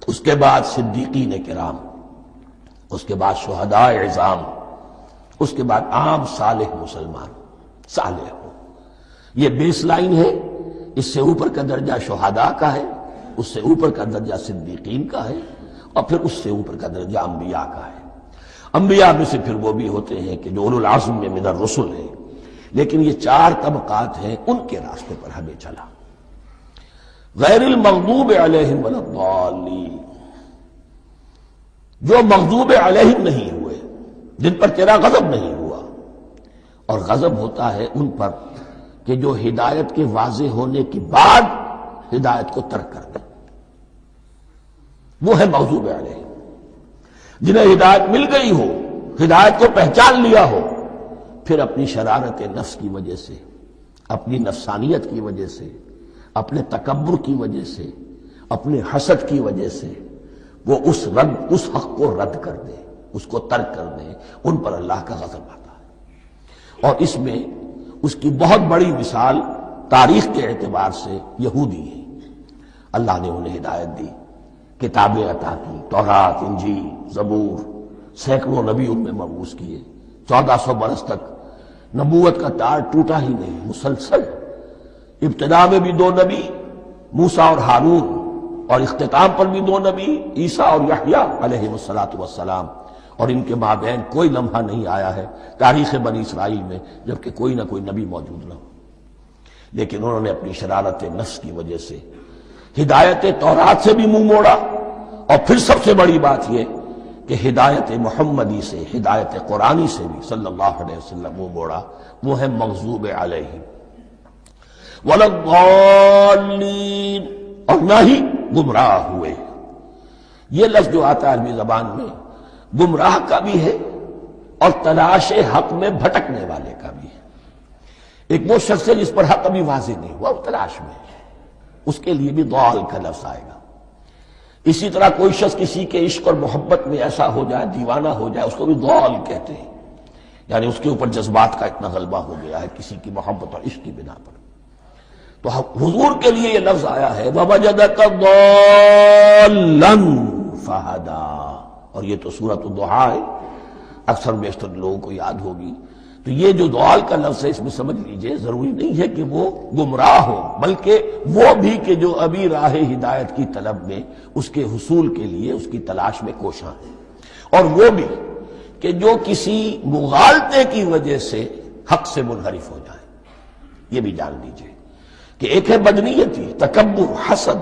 اس کے بعد صدیقین کرام، اس کے بعد شہداء عظام، اس کے بعد عام صالح مسلمان صالح ہو. یہ بیس لائن ہے. اس سے اوپر کا درجہ شہداء کا ہے، اس سے اوپر کا درجہ صدیقین کا ہے، اور پھر اس سے اوپر کا درجہ انبیاء کا ہے. انبیاء میں سے پھر وہ بھی ہوتے ہیں کہ جو اولو العزم میں من الرسل ہیں، لیکن یہ 4 طبقات ہیں، ان کے راستے پر ہمیں چلا. غیر المغضوب علیہم ولا الضالین، جو مغضوب علیہم نہیں ہوئے، جن پر تیرا غضب نہیں ہوا. اور غضب ہوتا ہے ان پر کہ جو ہدایت کے واضح ہونے کے بعد ہدایت کو ترک کر دیں، وہ ہے مغضوب علیہم. جنہیں ہدایت مل گئی ہو، ہدایت کو پہچان لیا ہو، پھر اپنی شرارت نفس کی وجہ سے، اپنی نفسانیت کی وجہ سے، اپنے تکبر کی وجہ سے، اپنے حسد کی وجہ سے وہ اس حق کو رد کر دے، اس کو ترک کر دے، ان پر اللہ کا غضب آتا ہے. اور اس میں اس کی بہت بڑی مثال تاریخ کے اعتبار سے یہودی ہے. اللہ نے انہیں ہدایت دی، کتابیں عطا کی، تورات، انجیل، زبور، سینکڑوں نبی ان میں مبعوث کیے. 1400 برس تک نبوت کا تار ٹوٹا ہی نہیں، مسلسل. ابتدا میں بھی 2 نبی، موسیٰ اور ہارون، اور اختتام پر بھی 2 نبی، عیسیٰ اور یحییٰ علیہ السلام. اور ان کے مابین کوئی لمحہ نہیں آیا ہے تاریخ بنی اسرائیل میں جبکہ کوئی نہ کوئی نبی موجود نہ ہو. لیکن انہوں نے اپنی شرارت نفس کی وجہ سے ہدایت تورات سے بھی منہ موڑا، اور پھر سب سے بڑی بات یہ کہ ہدایت محمدی سے، ہدایت قرآنی سے بھی صلی اللہ علیہ وسلم منہ موڑا. وہ ہے مغضوب علیہم ولا الضالین، اور نہ ہی گمراہ ہوئے. یہ لفظ جو آتا ہے عربی زبان میں گمراہ کا بھی ہے اور تلاش حق میں بھٹکنے والے کا بھی ہے. ایک وہ شخص ہے جس پر حق ابھی واضح نہیں ہوا، وہ تلاش میں ہے، اس کے لیے بھی ضال کا لفظ آئے گا. اسی طرح کوئی شخص کسی کے عشق اور محبت میں ایسا ہو جائے، دیوانہ ہو جائے، اس کو بھی ضال کہتے ہیں. یعنی اس کے اوپر جذبات کا اتنا غلبہ ہو گیا ہے کسی کی محبت اور عشق کی بنا پر. تو حضور کے لیے یہ لفظ آیا ہے وَوَجَدَكَ ضَالًّا فَهَدَىٰ، اور یہ تو سورۃ الضحیٰ ہے، اکثر بیشتر لوگوں کو یاد ہوگی۔ تو یہ جو ضال کا لفظ ہے اس میں سمجھ لیجئے ضروری نہیں ہے کہ وہ گمراہ ہو، بلکہ وہ بھی کہ جو ابھی راہ ہدایت کی طلب میں اس کے حصول کے لیے اس کی تلاش میں کوشاں ہے، اور وہ بھی کہ جو کسی مغالطے کی وجہ سے حق سے منحرف ہو جائے۔ یہ بھی جان لیجئے کہ ایک ہے بدنیتی، تکبر، حسد،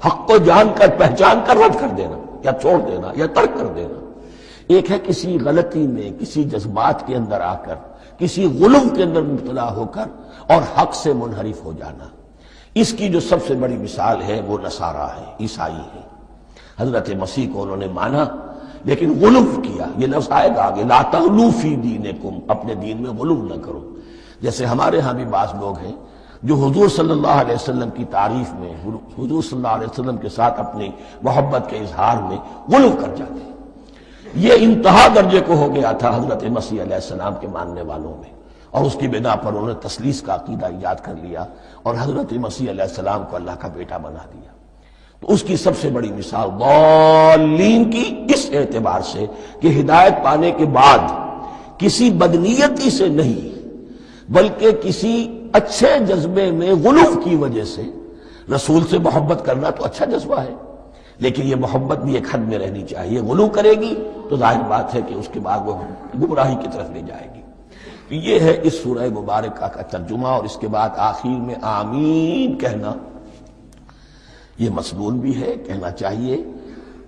حق کو جان کر پہچان کر رد کر دینا یا چھوڑ دینا یا ترک کر دینا، ایک ہے کسی غلطی میں، کسی جذبات کے اندر آ کر، کسی غلو کے اندر مبتلا ہو کر اور حق سے منحرف ہو جانا۔ اس کی جو سب سے بڑی مثال ہے وہ نصارہ ہے، عیسائی ہے۔ حضرت مسیح کو انہوں نے مانا لیکن غلو کیا، یہ لفظ آئے گا آگے، لا تغلوا فی دینکم، اپنے دین میں غلو نہ کرو۔ جیسے ہمارے ہاں بھی بعض لوگ ہیں جو حضور صلی اللہ علیہ وسلم کی تعریف میں، حضور صلی اللہ علیہ وسلم کے ساتھ اپنی محبت کے اظہار میں غلو کر جاتے ہیں۔ یہ انتہا درجے کو ہو گیا تھا حضرت مسیح علیہ السلام کے ماننے والوں میں، اور اس کی بنا پر انہوں نے تثلیث کا عقیدہ ایجاد کر لیا اور حضرت مسیح علیہ السلام کو اللہ کا بیٹا بنا دیا۔ تو اس کی سب سے بڑی مثال ضالین کی اس اعتبار سے کہ ہدایت پانے کے بعد کسی بدنیتی سے نہیں بلکہ کسی اچھے جذبے میں غلو کی وجہ سے، رسول سے محبت کرنا تو اچھا جذبہ ہے لیکن یہ محبت بھی ایک حد میں رہنی چاہیے، غلو کرے گی تو ظاہر بات ہے کہ اس کے بعد وہ گمراہی کی طرف لے جائے گی۔ تو یہ ہے اس سورہ مبارکہ کا ترجمہ، اور اس کے بعد آخر میں آمین کہنا یہ مسنون بھی ہے، کہنا چاہیے۔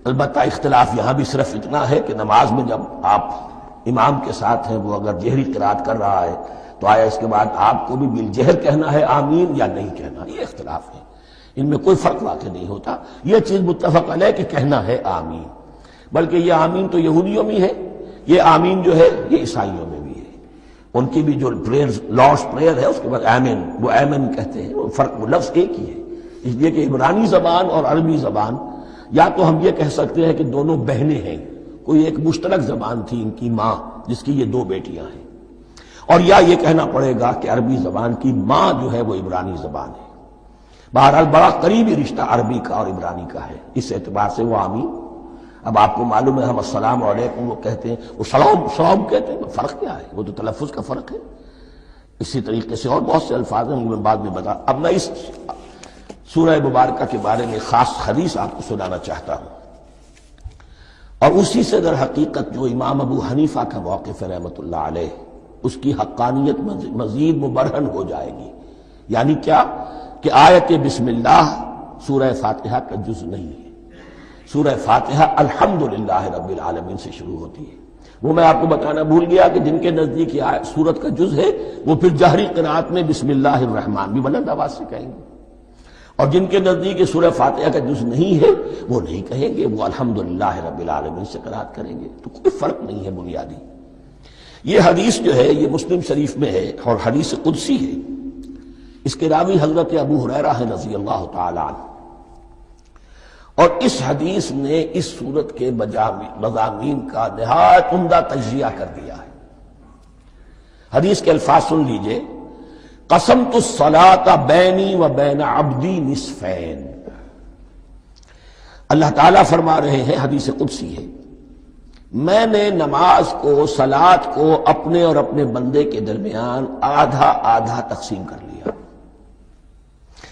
البتہ اختلاف یہاں بھی صرف اتنا ہے کہ نماز میں جب آپ امام کے ساتھ ہیں، وہ اگر جہری قرات کر رہا ہے تو آیا اس کے بعد آپ کو بھی بالجہر کہنا ہے آمین یا نہیں کہنا، یہ اختلاف ہے، ان میں کوئی فرق واقع نہیں ہوتا۔ یہ چیز متفق علیہ کہ کہنا ہے آمین، بلکہ یہ آمین تو یہودیوں میں ہے، یہ آمین جو ہے یہ عیسائیوں میں بھی ہے۔ ان کی بھی جو لارڈس پریئر ہے اس کے بعد آمین، وہ آمین کہتے ہیں، وہ فرق، وہ لفظ ایک ہی ہے، اس لیے کہ عبرانی زبان اور عربی زبان، یا تو ہم یہ کہہ سکتے ہیں کہ دونوں بہنیں ہیں، کوئی ایک مشترک زبان تھی ان کی ماں جس کی یہ دو بیٹیاں ہیں، اور یا یہ کہنا پڑے گا کہ عربی زبان کی ماں جو ہے وہ عبرانی زبان ہے۔ بہرحال بڑا قریبی رشتہ عربی کا اور عبرانی کا ہے، اس اعتبار سے وہ آمین۔ اب آپ کو معلوم ہے ہم السلام علیکم وہ کہتے ہیں، وہ سلام کہتے ہیں، فرق کیا ہے؟ وہ تو تلفظ کا فرق ہے۔ اسی طریقے سے اور بہت سے الفاظ ہیں، میں بعد میں بتا۔ اب میں اس سورہ مبارکہ کے بارے میں خاص حدیث آپ کو سنانا چاہتا ہوں، اور اسی سے در حقیقت جو امام ابو حنیفہ کا موقف ہے رحمۃ اللہ علیہ، اس کی حقانیت مزید مبرہن ہو جائے گی۔ یعنی کیا کہ آیت بسم اللہ سورہ فاتحہ کا جز نہیں ہے، سورہ فاتحہ الحمدللہ رب العالمین سے شروع ہوتی ہے۔ وہ میں آپ کو بتانا بھول گیا کہ جن کے نزدیک یہ سورت کا جز ہے وہ پھر جہری قرات میں بسم اللہ الرحمن بھی بلند آواز سے کہیں گے، اور جن کے نزدیک سورہ فاتحہ کا جز نہیں ہے وہ نہیں کہیں گے، وہ الحمدللہ رب العالمین سے قرات کریں گے۔ تو کوئی فرق نہیں ہے بنیادی۔ یہ حدیث جو ہے یہ مسلم شریف میں ہے اور حدیث قدسی ہے، اس کے راوی حضرت ابو ہریرہ ہے رضی اللہ تعالی عنہ، اور اس حدیث نے اس سورت کے مضامین کا نہایت عمدہ تجزیہ کر دیا ہے۔ حدیث کے الفاظ سن لیجئے، قسمت الصلاۃ بینی و بین عبدی نصفین۔ اللہ تعالیٰ فرما رہے ہیں، حدیث قدسی ہے، میں نے نماز کو، صلاۃ کو اپنے اور اپنے بندے کے درمیان آدھا آدھا تقسیم کر لیا۔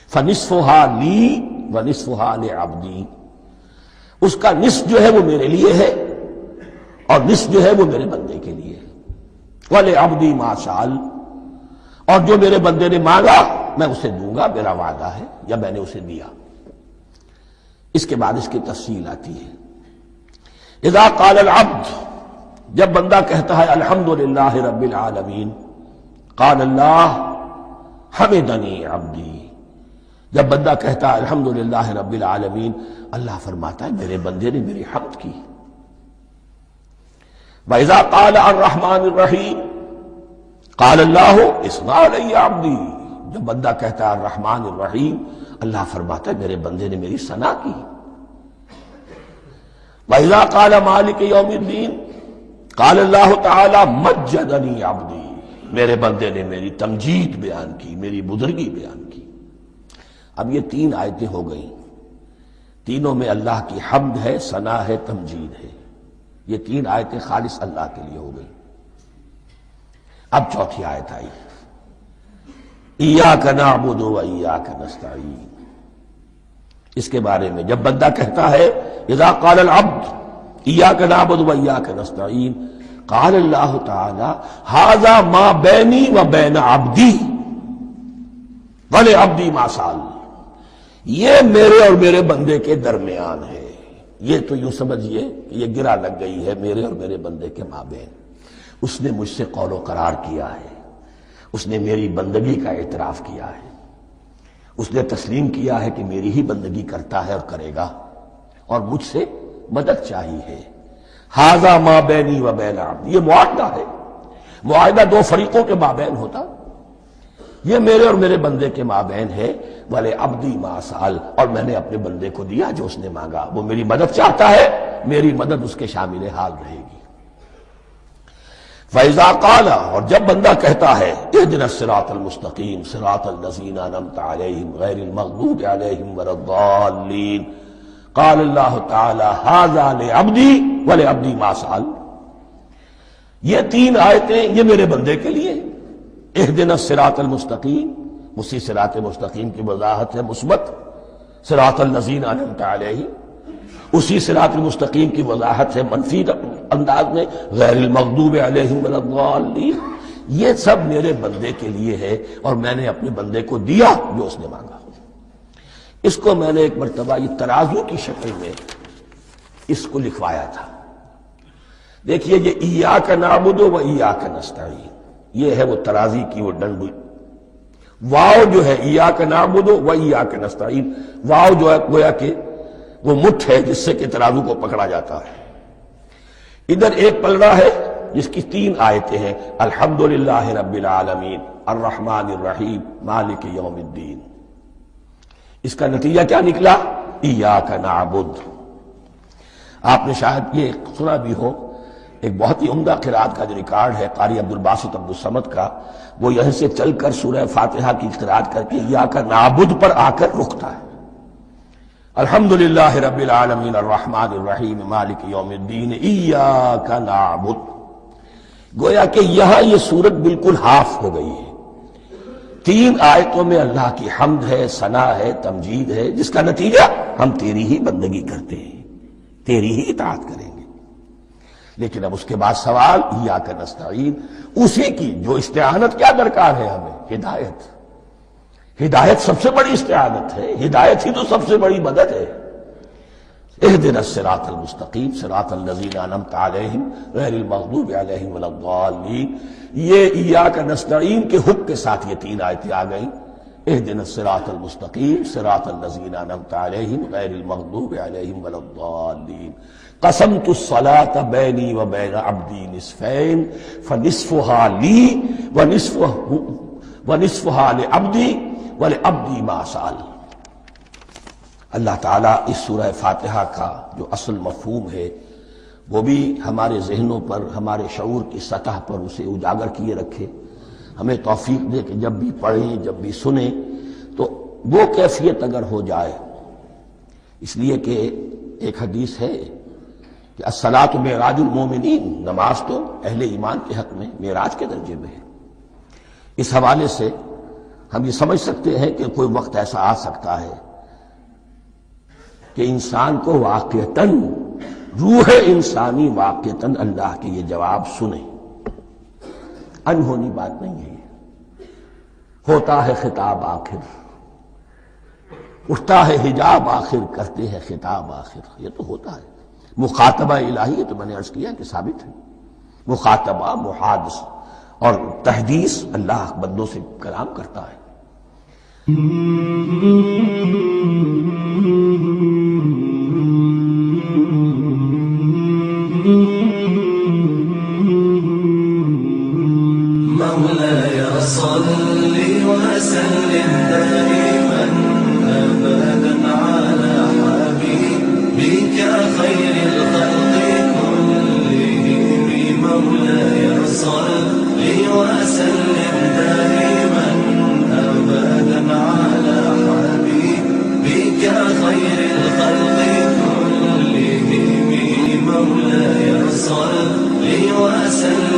فنصفها لی ونصفها لعبدی، اس کا نصف جو ہے وہ میرے لیے ہے اور نصف جو ہے وہ میرے بندے کے لیے ہے۔ وَلِعَبْدِي مَا سَأَلَ، اور جو میرے بندے نے مانگا میں اسے دوں گا، میرا وعدہ ہے یا میں نے اسے دیا۔ اس کے بعد اس کی تفصیل آتی ہے، اذا قال العبد، جب بندہ کہتا ہے الحمدللہ رب العالمین، قال اللہ حمدنی عبدی، جب بندہ کہتا ہے الحمدللہ رب العالمین، اللہ فرماتا ہے میرے بندے نے میری حمد کی۔ وَإِذَا قَالَ الرَّحْمَنِ الرَّحِيمِ قَالَ اللَّهُ اثْنَى عَلَيَّ عَبْدِي، جب بندہ کہتا ہے الرحمن الرحیم، اللہ فرماتا ہے میرے بندے نے میری ثنا کی۔ وَإِذَا قَالَ مَالِكِ يَوْمِ الدِّينِ قَالَ اللَّهُ تَعَالَى مَجَّدَنِي عَبْدِي، میرے بندے نے میری تمجید بیان کی، میری بزرگی بیان کی۔ اب یہ تین آیتیں ہو گئیں، تینوں میں اللہ کی حمد ہے، ثنا ہے، تمجید ہے. یہ تین آیتیں خالص اللہ کے لیے ہو گئیں. اب چوتھی آیت آئی، ایاک نعبد و ایاک نستعین. اس کے بارے میں جب بندہ کہتا ہے اذا قال العبد ایاک نعبد و ایاک نستعین، قال اللہ تعالی ھذا ما بینی و بین عبدی ولعبدی ما سأل. یہ میرے اور میرے بندے کے درمیان ہے. یہ تو یوں سمجھیے کہ یہ گرا لگ گئی ہے میرے اور میرے بندے کے مابین. اس نے مجھ سے قول و قرار کیا ہے، اس نے میری بندگی کا اعتراف کیا ہے، اس نے تسلیم کیا ہے کہ میری ہی بندگی کرتا ہے اور کرے گا، اور مجھ سے مدد چاہیے ہے. ھذا ما بینی و بین عبدی، یہ معاہدہ ہے. معاہدہ دو فریقوں کے مابین ہوتا، یہ میرے اور میرے بندے کے مابین ہے. والے عبدی ما سأل، اور میں نے اپنے بندے کو دیا جو اس نے مانگا. وہ میری مدد چاہتا ہے، میری مدد اس کے شامل حال رہے گی. فَإِذَا قَالَ، اور جب بندہ کہتا ہے اهْدِنَا الصِّرَاطَ الْمُسْتَقِيمَ صِرَاطَ الَّذِينَ أَنْعَمْتَ عَلَيْهِمْ غَيْرِ الْمَغْضُوبِ عَلَيْهِمْ وَلَا الضَّالِّينَ، قال اللہ تعالی ھذا لعبدی ولعبدی ما سأل. یہ تین آیتیں یہ میرے بندے کے لیے. اهْدِنَا الصِّرَاطَ الْمُسْتَقِيمَ، اسی صراط مستقیم کی وضاحت ہے مثبت. صراط الذین انعمت علیہم، اسی صراط المستقیم کی وضاحت ہے منفی انداز میں، غیر المغضوب علیہم ولا الضالین. یہ سب میرے بندے کے لیے ہے، اور میں نے اپنے بندے کو دیا جو اس نے مانگا. اس کو میں نے ایک مرتبہ یہ ترازو کی شکل میں اس کو لکھوایا تھا. دیکھیے یہ ایاک نعبد و ایاک نستعین، یہ ہے وہ ترازی کی وہ ڈنڈ. واو جو ہے ایاک نعبد و ایاک نستعین، واو جو ہے گویا کہ وہ مٹھ ہے جس سے کہ ترازو کو پکڑا جاتا ہے. ادھر ایک پلڑا ہے جس کی تین آیتیں ہیں، الحمدللہ رب العالمین الرحمن الرحیم مالک یوم الدین. اس کا نتیجہ کیا نکلا؟ ایاک نعبد. آپ نے شاید یہ سنا بھی ہو، ایک بہت ہی عمدہ قرات کا جو ریکارڈ ہے قاری عبدالباسط عبدالصمد کا، وہ یہیں سے چل کر سورہ فاتحہ کی قرات کر کے ایاک نعبد پر آ کر رکتا ہے. الحمدللہ رب العالمین الرحمن الرحیم مالک یوم الدین ایاک نعبد. گویا کہ یہاں یہ صورت بالکل ہاف ہو گئی ہے. تین آیتوں میں اللہ کی حمد ہے، ثنا ہے، تمجید ہے، جس کا نتیجہ ہم تیری ہی بندگی کرتے ہیں، تیری ہی اطاعت کریں گے. لیکن اب اس کے بعد سوال ایاک نستعین، اسی کی جو استعانت کیا درکار ہے ہمیں؟ ہدایت. ہدایت سب سے بڑی استعانت ہے، ہدایت ہی تو سب سے بڑی مدد ہے. اهدنا الصراط المستقیم صراط الذین انعمت علیہم غیر المغضوب علیہم ولا الضالین. یہ ایاک نستعین کے حکم کے ساتھ یہ تین آیتیں آ گئیں. اهدنا الصراط المستقیم صراط الذین انعمت علیہم غیر المغضوب علیہم ولا الضالین. قسمت الصلاة بینی و بین عبدی نصفین فنصفها لی ونصفها لعبدی ولعبدی ما سأل. اللہ تعالیٰ اس سورہ فاتحہ کا جو اصل مفہوم ہے وہ بھی ہمارے ذہنوں پر، ہمارے شعور کی سطح پر اسے اجاگر کیے رکھے. ہمیں توفیق دے کہ جب بھی پڑھیں، جب بھی سنیں تو وہ کیفیت اگر ہو جائے. اس لیے کہ ایک حدیث ہے کہ الصلاۃ معراج المومنین، نماز تو اہل ایمان کے حق میں معراج کے درجے میں ہے. اس حوالے سے ہم یہ سمجھ سکتے ہیں کہ کوئی وقت ایسا آ سکتا ہے کہ انسان کو واقعتاً، روح انسانی واقعتاً اللہ کے یہ جواب سنے. انہونی بات نہیں ہے. ہوتا ہے خطاب آخر، اٹھتا ہے حجاب آخر، کرتے ہیں خطاب آخر. یہ تو ہوتا ہے. مخاطبہ الہی تو میں نے عرض کیا کہ ثابت ہے. مخاطبہ، محادث اور تحدیث اللہ بندوں سے کلام کرتا ہے. مولاي صل وسلم دائما ابدا على حبيبك خير الخلق كلهم. مولاي صل وسلم دائما ابدا على حبيبك وسلم